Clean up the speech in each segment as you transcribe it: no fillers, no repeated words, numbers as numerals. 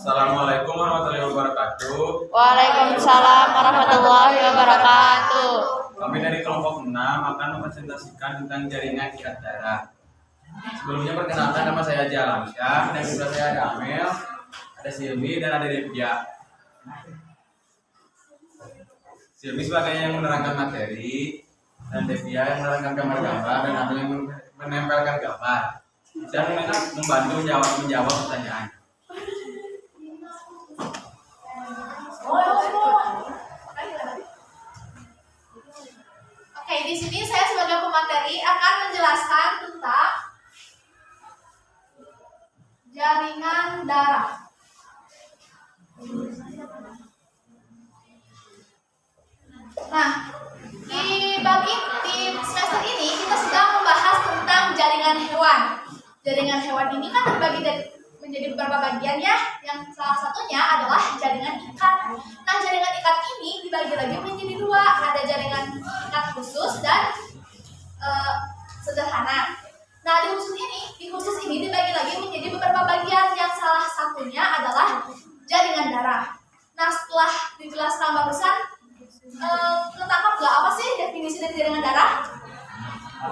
Assalamualaikum warahmatullahi wabarakatuh. Waalaikumsalam warahmatullahi wabarakatuh. Kami dari kelompok 6 akan mempresentasikan tentang jaringan ikat darah. Sebelumnya perkenalkan, nama saya Haji Alamsyah, dan sebelah saya ada Amel, ada Silmi, dan ada Devia. Silmi sebagai yang menerangkan materi, dan Devia yang menerangkan gambar-gambar, dan Amel yang menempelkan gambar, dan membantu menjawab pertanyaan. Oke, di sini saya sebagai pemateri akan menjelaskan tentang jaringan darah. Nah, di semester ini kita sedang membahas tentang jaringan hewan. Jaringan hewan ini kan terbagi menjadi beberapa bagian ya. Yang salah satunya adalah jaringan ikat. Nah, jaringan ikat ini dibagi lagi menjadi dua. Ada jaringan ikat khusus dan sederhana. Nah, di khusus ini dibagi lagi menjadi beberapa bagian. Yang salah satunya adalah jaringan darah. Nah, setelah dijelaskan barusan, ketangkap nggak apa sih definisi dari jaringan darah?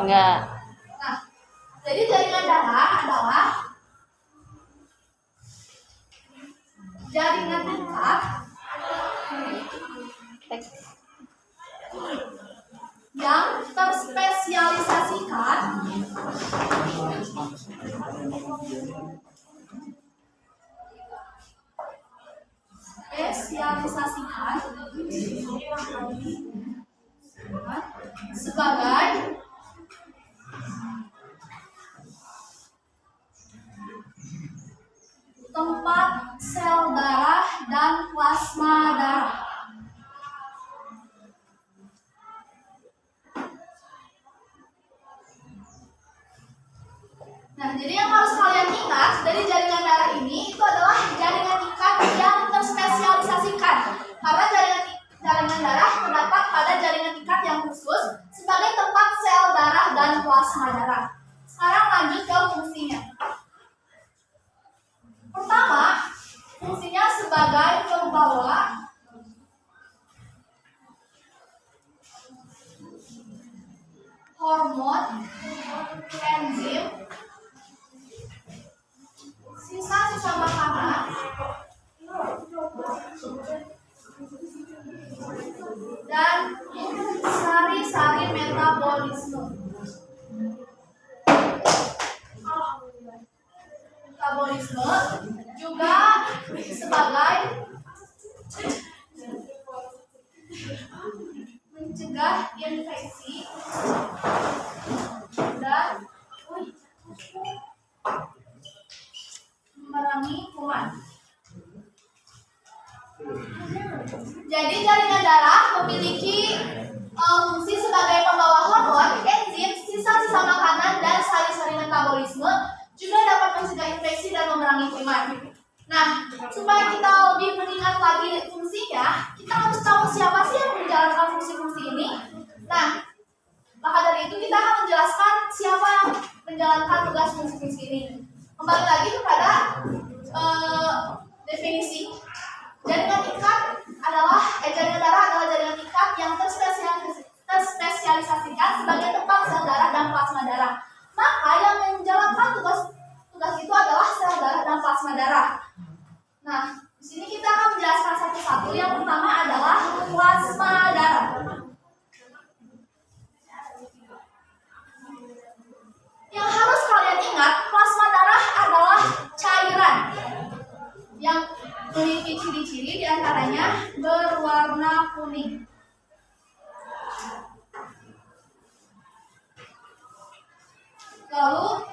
Enggak. Nah, jadi jaringan darah adalah jaringan ikat yang terspesialisasikan sebagai tempat sel darah dan plasma darah. Nah, jadi yang harus kalian ingat dari jaringan darah ini itu adalah jaringan ikat yang terspesialisasikan. Karena jaringan darah terdapat pada jaringan ikat yang khusus sebagai tempat sel darah dan plasma darah. Sekarang lanjut ke fungsinya. Pertama, fungsinya sebagai pembawa hormon, enzim, sisa-sisa makanan, dan sari-sari metabolisme. Metabolisme juga sebagai mencegah infeksi dan memerangi kuman. Jadi jaringan darah memiliki fungsi sebagai pembawa hormon, enzim, sisa-sisa makanan, dan sari-sari metabolisme, juga dapat mencegah infeksi dan memerangi kuman. Nah, supaya kita lebih mengingat lagi fungsinya, kita harus tahu siapa sih yang menjalankan fungsi-fungsi ini. Nah, maka dari itu kita akan menjelaskan siapa yang menjalankan tugas fungsi-fungsi ini. Kembali lagi kepada definisi. Jaringan darah adalah jaringan ikat yang terspesialisasikan sebagai tempat sel darah dan plasma darah. Maka yang menjalankan tugas itu adalah sel darah dan plasma darah. Nah, di sini kita akan menjelaskan satu-satu. Yang pertama adalah plasma darah. Yang harus kalian ingat, plasma darah adalah cairan yang memiliki ciri-ciri diantaranya berwarna kuning. Lalu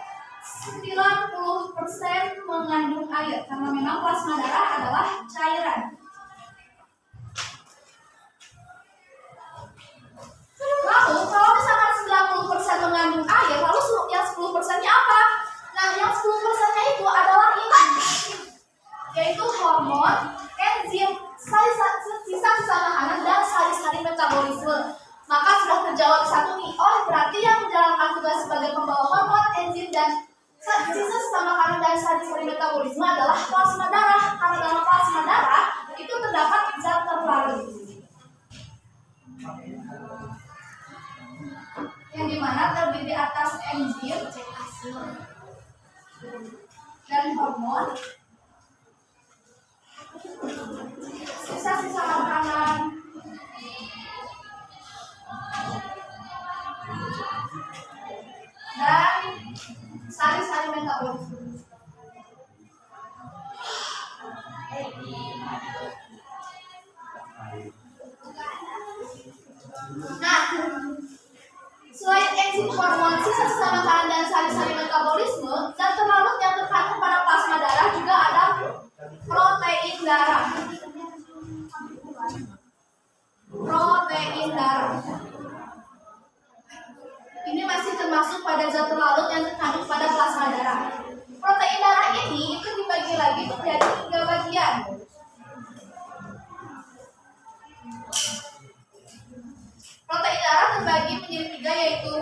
90% mengandung air karena memang plasma darah adalah cairan. Lalu kalau misalkan 90% mengandung air, lalu yang 10%-nya apa? Nah, yang 10%-nya itu adalah ini, yaitu hormon, enzim, sisa-sisa makanan, dan sari-sari metabolisme. Maka sudah terjawab satu nih. Oh, berarti yang menjalankan tugas sebagai pembawa hormon, enzim, dan sisa-sisa makanan dan sari-sari metabolisme adalah plasma darah. Karena dalam yang dimana terdiri atas enzim dan hormon, sisa-sisa makanan, dan sari-sari metabolis. Nah, selain enzim, hormon, sisa-sisa makanan, dan sari-sari metabolisme, zat terlarut yang terkandung pada plasma darah juga ada protein darah. Protein darah. Ini masih termasuk pada zat terlarut yang terkandung pada plasma darah. Protein darah ini itu dibagi lagi menjadi 3 bagian. Protein darah terbagi menjadi 3, yaitu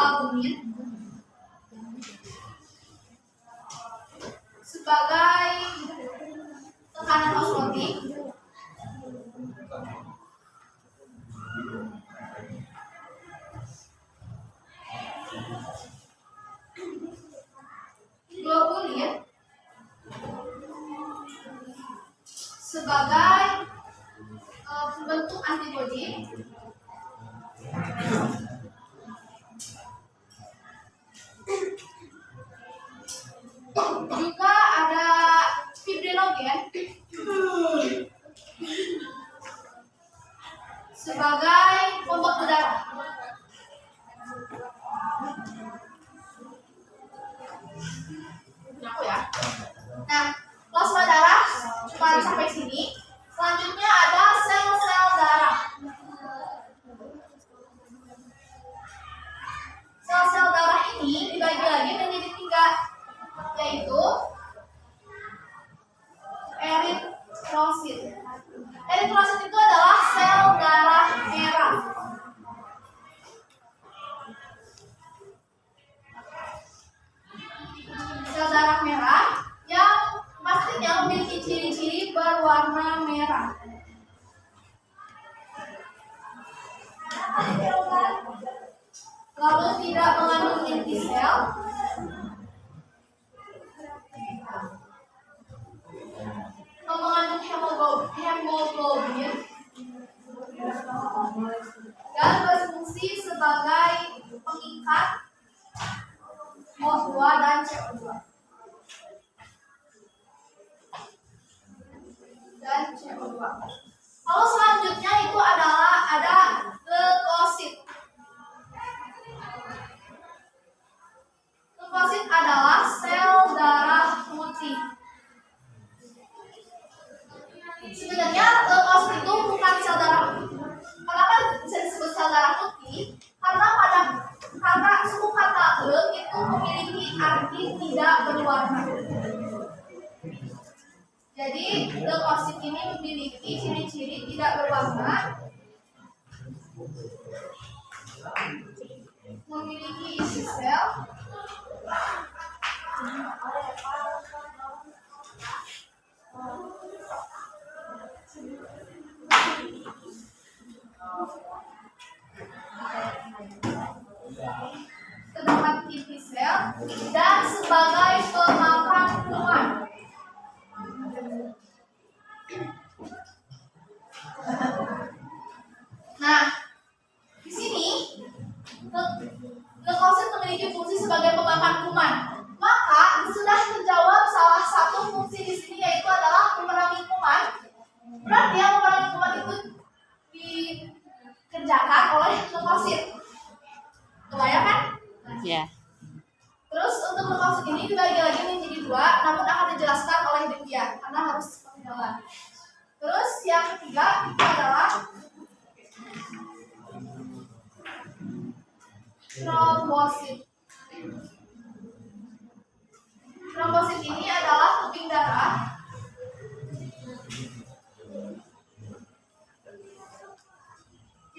albumin sebagai tekanan osmotik, globulin sebagai bentuk antibodi, juga ada fibrinogen sebagai pembeku darah. Aku ya. Nah, plasma darah cuma sampai sini. Selanjutnya ada sel-sel darah. Sel-sel darah ini dibagi lagi menjadi 3, yaitu eritrosit. Eritrosit itu adalah sel darah merah. Sel darah merah yang pastinya memiliki ciri-ciri berwarna merah. Lalu tidak mengandung inti sel, mengandung hemoglobin, dan berfungsi sebagai pengikat O2 dan CO2. Lalu selanjutnya itu adalah ada leukosit. Leukosit adalah sel darah putih. Sebenarnya leukosit itu bukan sel darah putih. Kenapa bisa disebut sel darah putih? Karena suku kata le itu memiliki arti tidak berwarna. Jadi leukosit ini memiliki ciri-ciri tidak berwarna, memiliki isi sel, terdapat tipis sel, dan sebagai pemakan kuman. Nah, di sini leukosit memiliki fungsi sebagai pemakan kuman. Maka sudah terjawab salah satu fungsi di sini, yaitu adalah memerangi kuman. Berarti yang memerangi kuman itu dikerjakan oleh leukosit. Kebayang kan? Ya. Terus untuk leukosit ini dibagi lagi menjadi 2, namun akan dijelaskan oleh Devia karena harus pengenalan. Terus yang ketiga itu adalah trombosit. Trombosit ini adalah keping darah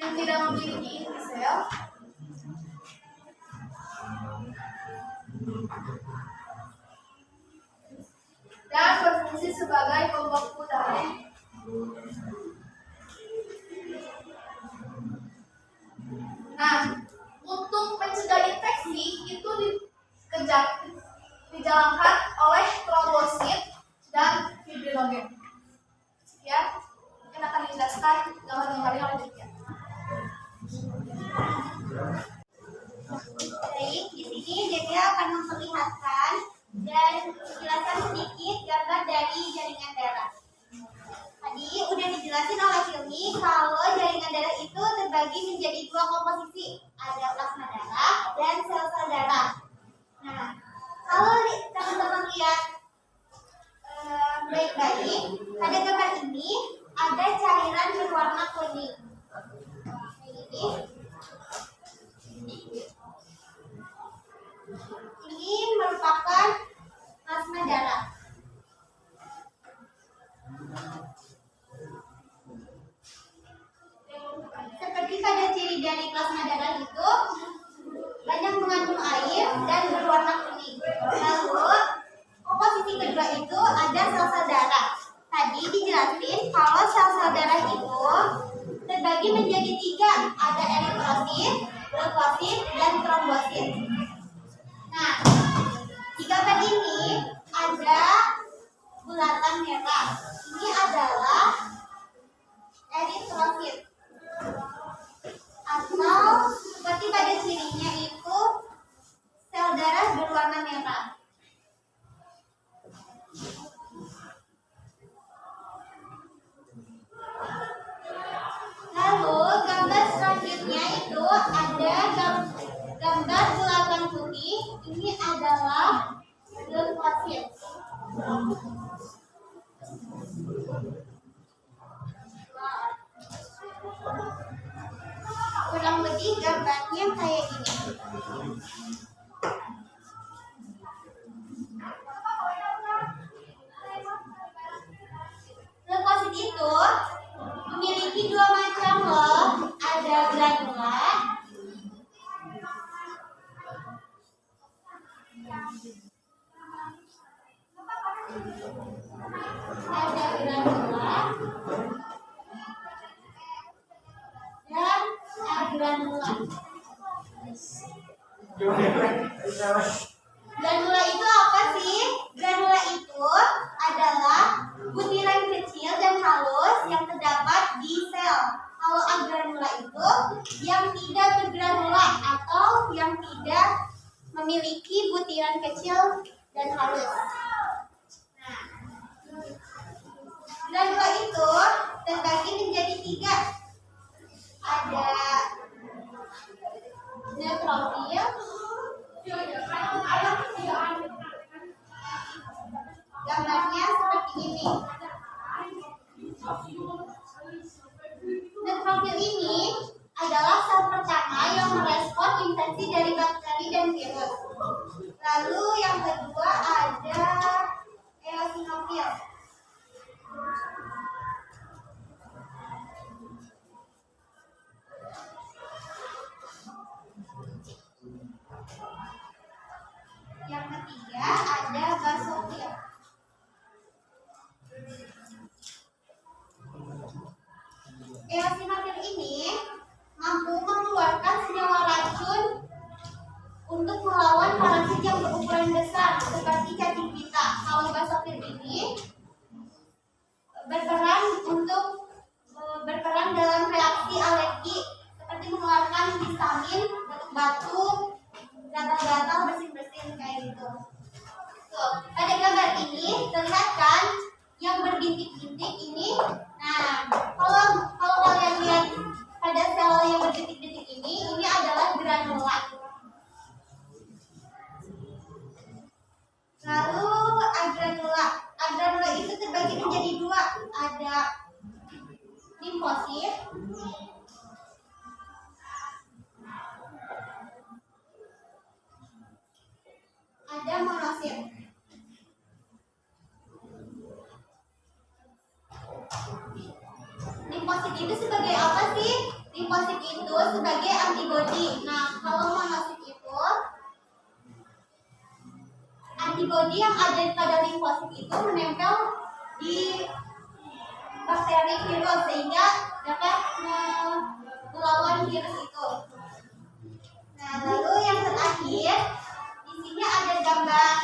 yang tidak memiliki inti sel, dan berfungsi sebagai pembeku darah. dijalankan oleh trombosit dan fibrinogen. Sekian yang akan dijelaskan gambar-gambarnya oleh Ditya. Baik, di sini Debbie akan memperlihatkan dan menjelaskan sedikit gambar dari jaringan darah. Tadi udah dijelasin oleh Hilmi kalau jaringan darah itu terbagi menjadi dua komposisi, ada plasma darah dan sel-sel darah. Nah, kalau teman-teman lihat baik-baik, pada gambar ini ada cairan berwarna kuning. Ini merupakan plasma darah. Seperti pada ciri dari plasma darah itu banyak mengandung air dan berwarna kuning. Lalu komposisi kedua itu ada sel-sel darah. Tadi dijelasin kalau sel-sel darah itu terbagi menjadi tiga, ada eritrosit, leukosit, dan trombosit. Nah, di gambar ini ada bulatan merah. Ini adalah eritrosit. Atau seperti pada cirinya itu sel darah berwarna merah. Lalu gambar selanjutnya itu ada gambar bulatan putih. Ini adalah leukosit. Kurang lebih gambarnya kayak gini. Leukosit itu memiliki dua macam loh, ada granula dan agranula. Granula itu apa sih? Granula itu adalah butiran kecil dan halus yang terdapat di sel. Kalau agranula itu yang tidak bergranula atau yang tidak memiliki butiran kecil dan halus. Nah, granula itu terbagi menjadi tiga. Ada neutrofil, gambarnya seperti ini. Neutrofil ini adalah sel pertama yang merespon infeksi dari bakteri dan virus. Lalu yang kedua ada eosinofil. Yang ketiga ada basofil. Eosinofil ini mampu mengeluarkan senyawa racun untuk melawan parasit yang berukuran besar seperti cacing pita. Kalau basofil ini berperan dalam reaksi alergi seperti mengeluarkan histamin, batuk-batuk, gatal-gatal, bersin-bersin kayak gitu. Tuh, pada gambar ini terlihat kan yang berbintik-bintik ini. Nah, kalau kalian lihat pada sel yang berbintik-bintik ini adalah granula. Lalu agranula. Agranula itu terbagi menjadi dua, ada limfosit ada monosit. Limfosit itu sebagai apa sih? Limfosit itu sebagai antibodi. Nah, kalau monosit itu antibodi yang ada pada limfosit itu menempel di bakteri virus sehingga dapat melawan virus itu. Nah, lalu yang terakhir di sini ada gambar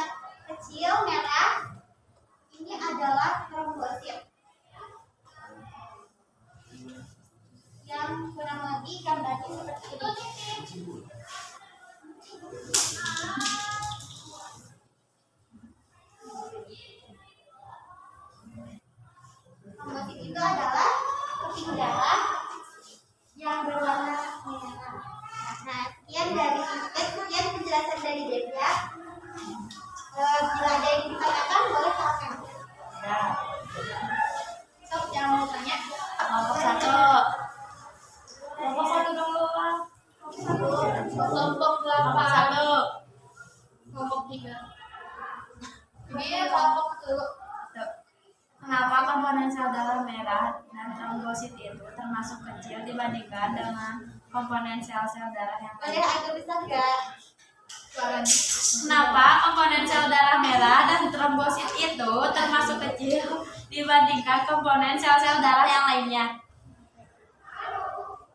lagi gambarnya seperti ini. Trombosit itu adalah keping darah yang berwarna merah. Nah, sekian penjelasan dari Devia. Bila ada yang ditanyakan, boleh silakan. Ya. Sob, jangan mau tanya. Kelompok 1. Kelompok 1 dulu lah. Kelompok 8. Kelompok 3. Ini kelompok 1. Kenapa komponen sel darah merah dan trombosit itu termasuk kecil dibandingkan dengan komponen sel-sel darah yang Boleh lain? agak besar nggak? Suaranya. Kenapa komponen sel darah merah dan trombosit itu termasuk kecil dibandingkan komponen sel-sel darah yang lainnya?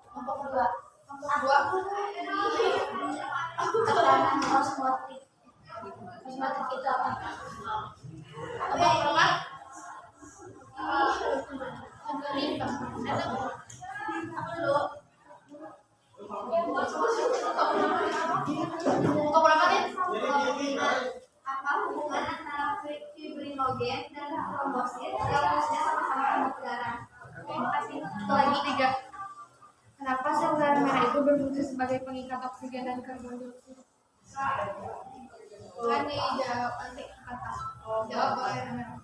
Kelompok 2. Kelompok 2. Tekanan osmotik. Osmotik itu apa? Kelompok berapa? Kelompok berapa nih? Apa hubungan antara fibrinogen dan trombosit yang fungsinya sama-sama pembekuan darah? Terima kasih. Satu lagi 3. Kenapa sel darah merah itu berfungsi sebagai pengikat oksigen dan karbon dioksida? Kan dijawab nanti kata. Jawab boleh namanya.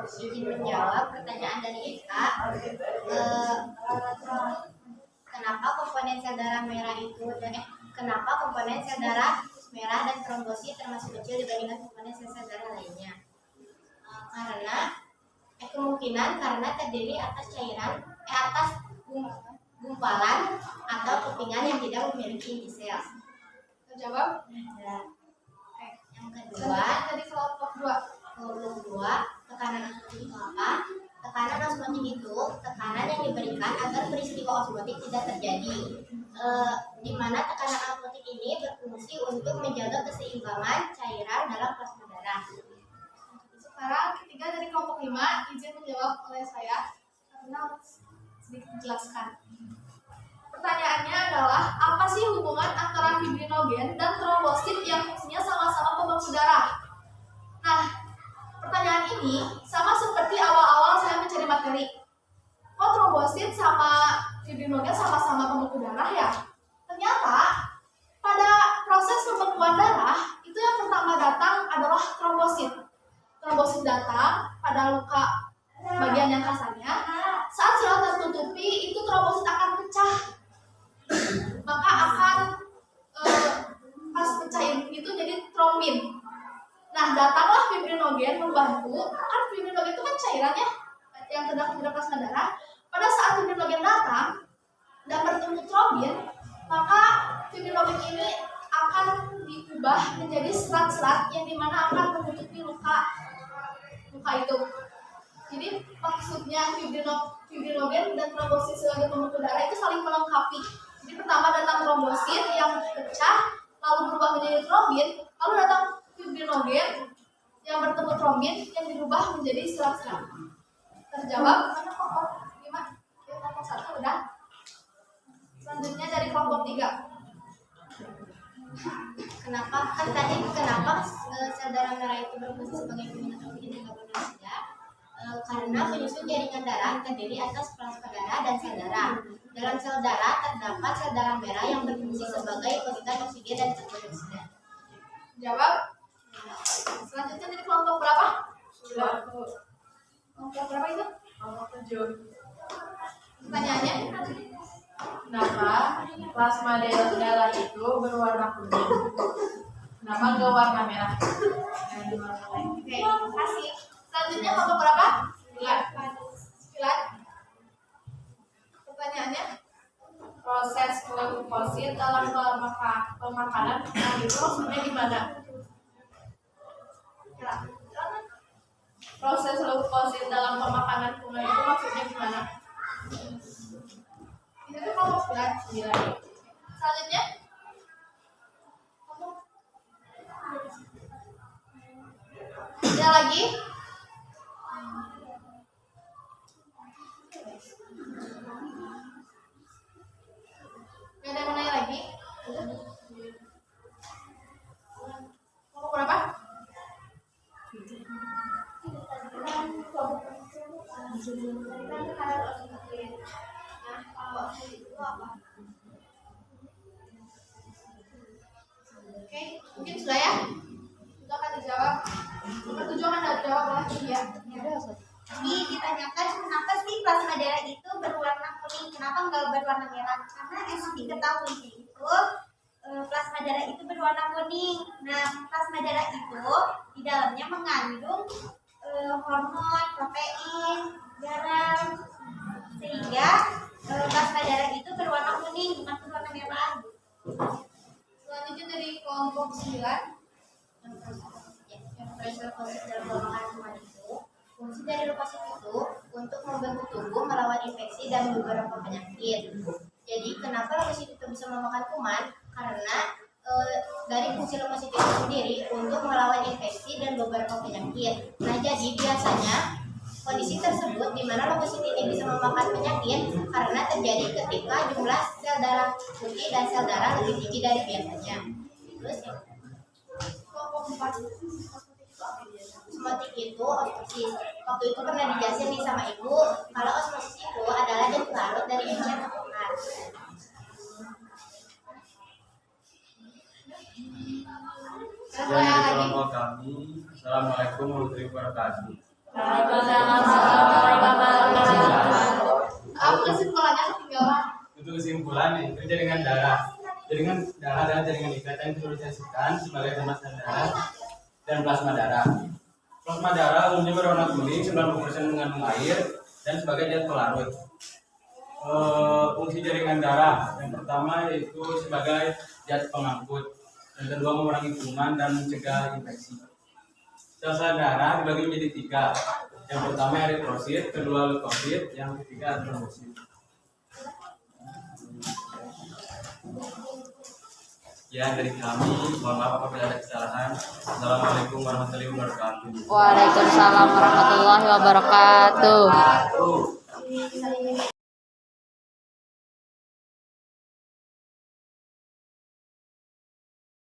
Izin menjawab pertanyaan dari Eka. Kenapa komponen sel darah merah kenapa komponen sel darah merah dan trombosit termasuk kecil dibandingkan komponen sel darah lainnya? Karena kemungkinan karena terdiri atas cairan atas gumpalan atau kepingan yang tidak memiliki inti sel. Terjawab? Ya. Yang kedua, Tadi kelompok 2. kelompok 2, tekanan osmotik itu apa? Tekanan osmotik itu tekanan yang diberikan agar peristiwa osmotik tidak terjadi. Di mana tekanan osmotik ini berfungsi untuk menjaga keseimbangan cairan dalam plasma darah. Sekarang ketiga dari kelompok 5 izin menjawab oleh saya karena sedikit dijelaskan. Pertanyaannya adalah apa sih hubungan antara fibrinogen dan trombosit yang fungsinya sama-sama pembeku darah? Nah, pertanyaan ini sama seperti awal-awal saya mencari materi. Kok trombosit sama fibrinogen sama-sama pembeku darah ya? Ternyata pada proses pembekuan darah itu yang pertama datang adalah trombosit. Trombosit datang pada luka bagian yang kasarnya. Saat sel tertutupi, itu trombosit akan pecah. Maka akan pas pecahin itu jadi trombin. Nah, datanglah fibrinogen membantu. Kan fibrinogen itu kan cairannya yang terdapat di plasma darah. Pada saat fibrinogen datang dan bertemu trombin, maka fibrinogen ini akan diubah menjadi serat-serat yang dimana akan menutupi luka itu. Jadi maksudnya fibrinogen dan trombosit sebagai pembeku darah itu saling melengkapi. Jadi pertama datang trombosit yang pecah, lalu berubah menjadi trombin, lalu datang fibrinogen yang bertemu trombin yang dirubah menjadi serat-serat. Terjawab? Mana kelompok 5? Kelompok 1 udah. Selanjutnya dari kelompok 3. Kenapa sel darah merah itu berfungsi sebagai pengikat oksigen dan karbon dioksida? Karena penyusun jaringan darah terdiri atas plasma darah dan sel darah. Dalam sel darah terdapat sel darah merah yang berfungsi sebagai pengikat oksigen dan karbon dioksida. Jawab. Selanjutnya dari kelompok berapa? Kelompok berapa itu? Kelompok 7. Pertanyaannya? Kenapa plasma darah itu berwarna kuning? Kenapa nggak warna merah? Oke, terima kasih. Selanjutnya kelompok berapa? 9. Pertanyaannya? Proses glukosid dalam pemakanan itu maksudnya gimana? Ya, proses leukosit dalam pemakanan kuman itu maksudnya gimana? Itu tuh kelompok 9. Selanjutnya, ada lagi? Gak ada yang mau nanya lagi? Kelompok berapa? Oke, mungkin sudah ya. Itu akan dijawab. Nomor 7 akan dijawab lagi ya. Jadi ditanyakan kenapa sih plasma darah itu berwarna kuning, kenapa nggak berwarna merah? Karena emang diketahui itu plasma darah itu berwarna kuning. Nah, plasma darah itu di dalamnya mengandung hormon, protein, garam, sehingga plasma darah itu berwarna kuning bukan berwarna merah. Selanjutnya dari kelompok 9. Yang pressure positif dalam pemakanan kuman itu, fungsi dari leukosit itu untuk membantu tubuh melawan infeksi dan beberapa penyakit. Jadi kenapa leukosit itu bisa memakan kuman? Karena dari fungsi leukosit itu sendiri untuk melawan infeksi dan beberapa penyakit. Nah, jadi biasanya kondisi tersebut di mana leukosit ini bisa memakan penyakit karena terjadi ketika jumlah sel darah putih dan sel darah lebih tinggi dari biasanya. Terus yang Kelompok 4. osmotik itu osmosis. Waktu itu pernah dijelasin nih sama ibu kalau osmosis itu adalah jatuh larut dari enzim terbuka. Sekian dari kelompok kami. Assalamualaikum warahmatullahi wabarakatuh. Waalaikumsalam warahmatullahi wabarakatuh. Aku kesimpulannya ketinggalan. Untuk kesimpulan itu jaringan darah. Jaringan darah adalah jaringan ikatan yang diorganisasikan sebagai kemasan darah dan plasma darah. Plasma darah umumnya berwarna kuning, 90% mengandung air dan sebagai zat pelarut. Fungsi jaringan darah yang pertama yaitu sebagai zat pengangkut, yang kedua mengurangi kuman dan mencegah infeksi. Sel darah dibagi menjadi 3. Yang pertama eritrosit, kedua leukosit, yang ketiga trombosit. Ya, dari kami, mohon maaf apabila ada kesalahan. Assalamualaikum warahmatullahi wabarakatuh. Waalaikumsalam warahmatullahi wabarakatuh.